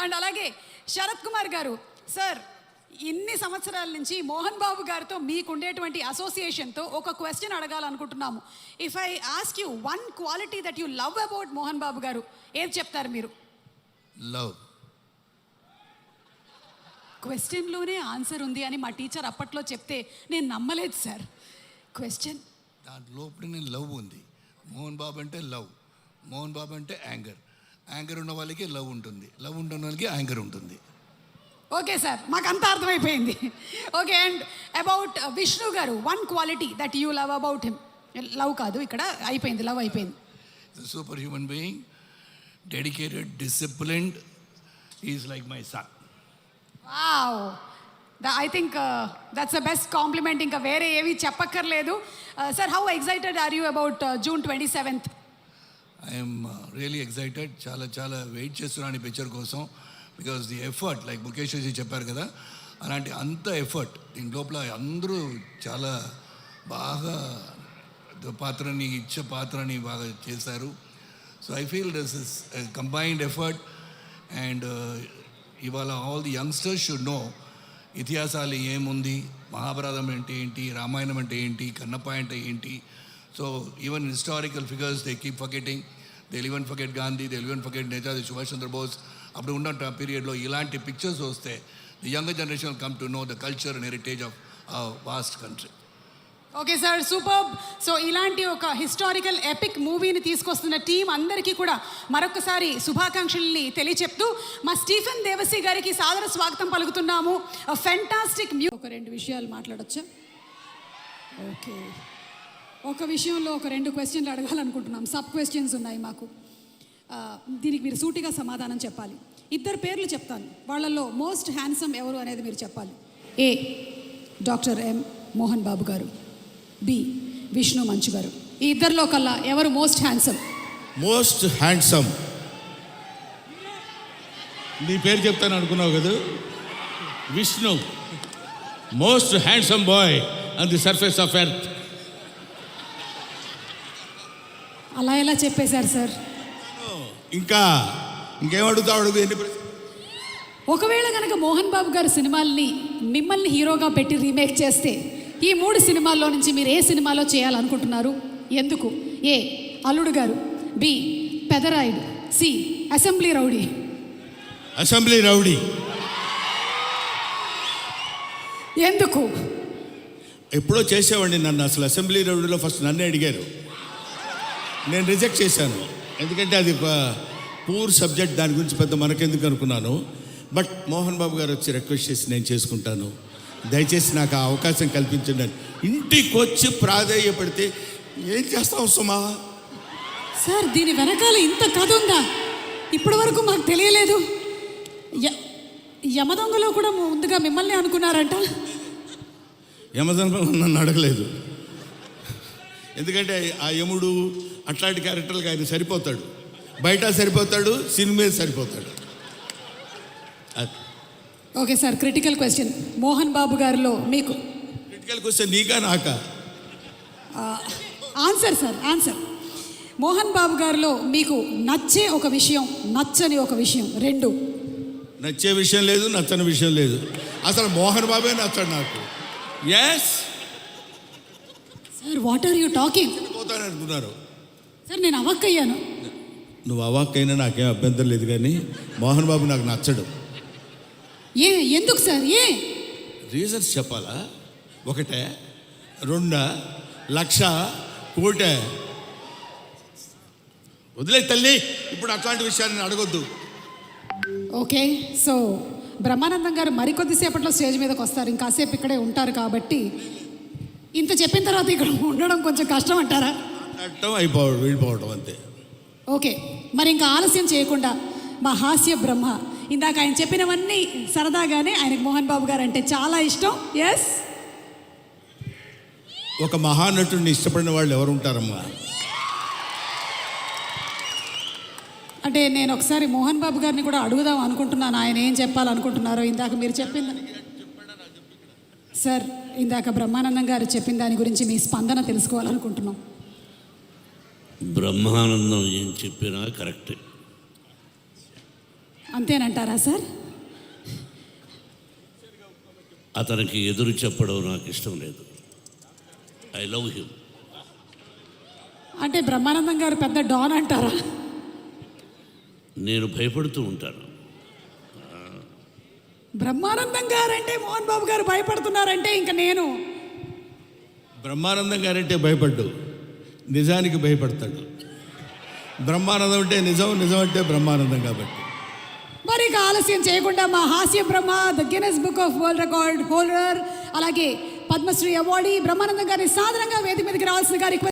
And అలాగే శరత్ కుమార్ గారు sir, ఇన్ని సంవత్సరాల నుంచి మోహన్ బాబు గారితో మీకు ఉండేటువంటి అసోసియేషన్తో ఒక క్వశ్చన్ అడగాలనుకుంటున్నాము. If I ask you one quality that you love about Mohan Babu garu, ఏం చెప్తారు మీరు? లవ్. క్వశ్చన్లోనే ఆన్సర్ ఉంది అని మా టీచర్ అప్పట్లో చెప్తే నేను నమ్మలేదు సార్. క్వశ్చన్ దాంట్లో నేను లవ్ ఉంది. మోహన్ బాబు అంటే లవ్, మోహన్ బాబు అంటే యాంగర్. యాంగర్ ఉన్న వాళ్ళకి లవ్ ఉంటుంది, లవ్ ఉన్న వాళ్ళకి యాంగర్ ఉంటుంది. ఓకే సార్, మాకు అంతా అర్థమైపోయింది. Okay, and about Vishnu garu, one quality that you love about him. Love కాదు, ఇక్కడ అయిపోయింది, లవ్ అయిపోయింది. Super human being, dedicated, disciplined. Is like my son. Wow, I think that's the best compliment. ఇంకా వేరే ఏవి చెప్పక్కర్లేదు. Sir, how excited are you about June 27th? I'm really excited. చాలా wait చేస్తున్నాను ఈ పిక్చర్ కోసం. Because the effort, like Mukesh ji చెప్పారు కదా, అలాంటి అంత ఎఫర్ట్ దీని లోపల అందరూ చాలా బాగా పాత్రని బాగా చేశారు. So I feel this is combined effort. And ఇవాళ all the youngsters should know ఇతిహాసాలు ఏముంది, మహాభారతం అంటే ఏంటి, రామాయణం అంటే ఏంటి, కన్నప్ప అంటే ఏంటి. So even historical figures they keep forgetting. They even forget Gandhi, they even forget Netaji Subhash Chandra Bose. అప్పుడు ఉన్న పీరియడ్లో ఇలాంటి పిక్చర్స్ వస్తే the younger generation come to know the culture and heritage of vast country. Okay sir, super. So ఇలాంటి ఒక historical epic మూవీని తీసుకొస్తున్న team అందరికీ కూడా మరొకసారి శుభాకాంక్షల్ని తెలియచెప్తూ మా స్టీఫెన్ దేవసి గారికి సాదర స్వాగతం పలుకుతున్నాము. ఫెంటాస్టిక్ ఒక 2 విషయాలు మాట్లాడొచ్చా? ఓకే, ఒక విషయంలో ఒక 2 క్వశ్చన్లు అడగాలనుకుంటున్నాం. సబ్ క్వశ్చన్స్ ఉన్నాయి మాకు. దీనికి మీరు సూటిగా సమాధానం చెప్పాలి. 2 పేర్లు చెప్తాను, వాళ్ళల్లో మోస్ట్ హ్యాండ్సమ్ ఎవరు అనేది మీరు చెప్పాలి. ఏ, డాక్టర్ ఎం మోహన్ బాబు గారు. బి, విష్ణు మంచు గారు. ఈ 2లో కల్లా ఎవరు మోస్ట్ హ్యాండ్సమ్? Most handsome. నీ పేరు చెప్తాను అనుకున్నావు కదా, Vishnu. Most handsome boy on the surface of earth. అలా ఎలా చెప్పేశారు సార్? ఇంకేమడుగుతావు? ఒకవేళ కనుక మోహన్ బాబు గారు సినిమాల్ని మిమ్మల్ని హీరోగా పెట్టి రీమేక్ చేస్తే ఈ 3 సినిమాల్లో నుంచి మీరు ఏ సినిమాలో చేయాలనుకుంటున్నారు? ఎందుకు? A, Alludu Garu. B, Pedarayudu. C, Assembly Rowdy. Assembly Rowdy. ఎందుకు? ఎప్పుడో చేసేవాడిని నన్ను. అసలు అసెంబ్లీ రౌడీలో ఫస్ట్ నన్నే అడిగారు, నేను రిజెక్ట్ చేశాను. ఎందుకంటే అది పూర్ సబ్జెక్ట్, దాని గురించి పెద్ద మనకెందుకు అనుకున్నాను. బట్ మోహన్ బాబు గారు వచ్చి రిక్వెస్ట్ చేసి నేను చేసుకుంటాను, దయచేసి నాకు ఆ అవకాశం కల్పించండి అని ఇంటికి వచ్చి ప్రాధేయపడితే ఏం చేస్తావు సుమా? సార్, దీని వెనకాల ఇంత కథ ఉందా? ఇప్పటి వరకు మాకు తెలియలేదు. యమదొంగలో కూడా ముందుగా మిమ్మల్ని అనుకున్నారంట. యమదొంగలో నన్ను అడగలేదు, ఎందుకంటే ఆ యముడు అట్లాంటి క్యారెక్టర్లకు ఆయన సరిపోతాడు. బయట సరిపోతాడు, సినిమా సరిపోతాడు. Okay sir, critical question. Mohan Babu గారిలో మీకు క్రిటికల్ క్వశ్చన్ నీకా నాకా? Answer sir, answer. Mohan Babu గారిలో మీకు నచ్చే ఒక విషయం, నచ్చని ఒక విషయం, 2. నచ్చే విషయం లేదు, నచ్చని విషయం లేదు. అసలు మోహన్ బాబే నచ్చడు నాకు. Yes sir, what are you talking? పోతాను అనుకున్నారు సార్, నేను అవాక్కయ్యాను. నువ్వు అవాక్కైనా నాకేం అభ్యంతరం లేదు, కానీ మోహన్ బాబు నాకు నచ్చడు. ఏ, ఎందుకు సార్? ఏ రీజన్స్ చెప్పాలా? 1, 2, లక్ష, కోటే? వదిలే తల్లి, ఇప్పుడు అట్లాంటి విషయాన్ని అడగొద్దు. ఓకే, సో బ్రహ్మానందం గారు మరికొద్దిసేపట్లో స్టేజ్ మీదకి వస్తారు, ఇంకాసేపు ఇక్కడే ఉంటారు కాబట్టి ఇంత చెప్పిన తర్వాత ఇక్కడ ఉండడం కొంచెం కష్టం అంటారా? వెళ్ళిపోవడం అంతే. ఓకే, మరి ఇంకా ఆలస్యం చేయకుండా మా హాస్య బ్రహ్మ, ఇందాక ఆయన చెప్పినవన్నీ సరదాగానే ఆయనకు మోహన్ బాబు గారు అంటే చాలా ఇష్టం. ఎస్, ఒక మహానటుడిని ఇష్టపడిన వాళ్ళు ఎవరు ఉంటారమ్మా? అంటే నేను ఒకసారి మోహన్ బాబు గారిని కూడా అడుగుదాం అనుకుంటున్నాను, ఆయన ఏం చెప్పాలనుకుంటున్నారో. ఇందాక మీరు చెప్పింది సార్, ఇందాక బ్రహ్మానందం గారు చెప్పిన దాని గురించి మీ స్పందన తెలుసుకోవాలనుకుంటున్నాం. బ్రహ్మానందం ఏం చెప్పినా కరెక్టే. అంతేనంటారా సార్? అతనికి ఎదురు చెప్పడం నాకు ఇష్టం లేదు. I love him. అంటే బ్రహ్మానందం గారు పెద్ద డాన్ అంటారా? నేను భయపడుతూ ఉంటాను. బ్రహ్మానందం గారు అంటే మోహన్ బాబు గారు భయపడుతున్నారంటే ఇంకా నేను బ్రహ్మానందం గారంటే భయపడ్డు, నిజానికి భయపడతాడు. బ్రహ్మానందం అంటే నిజం, నిజం అంటే బ్రహ్మానందం కాబట్టి. మరి ఇక ఆలస్యం చేయకుండా మా Hasya Brahma, the Guinness book of world record holder, అలాగే పద్మశ్రీ అవార్డీ బ్రహ్మానందం గారిని సాధారణంగా వేదిక మీదకి రావాల్సిన గారికి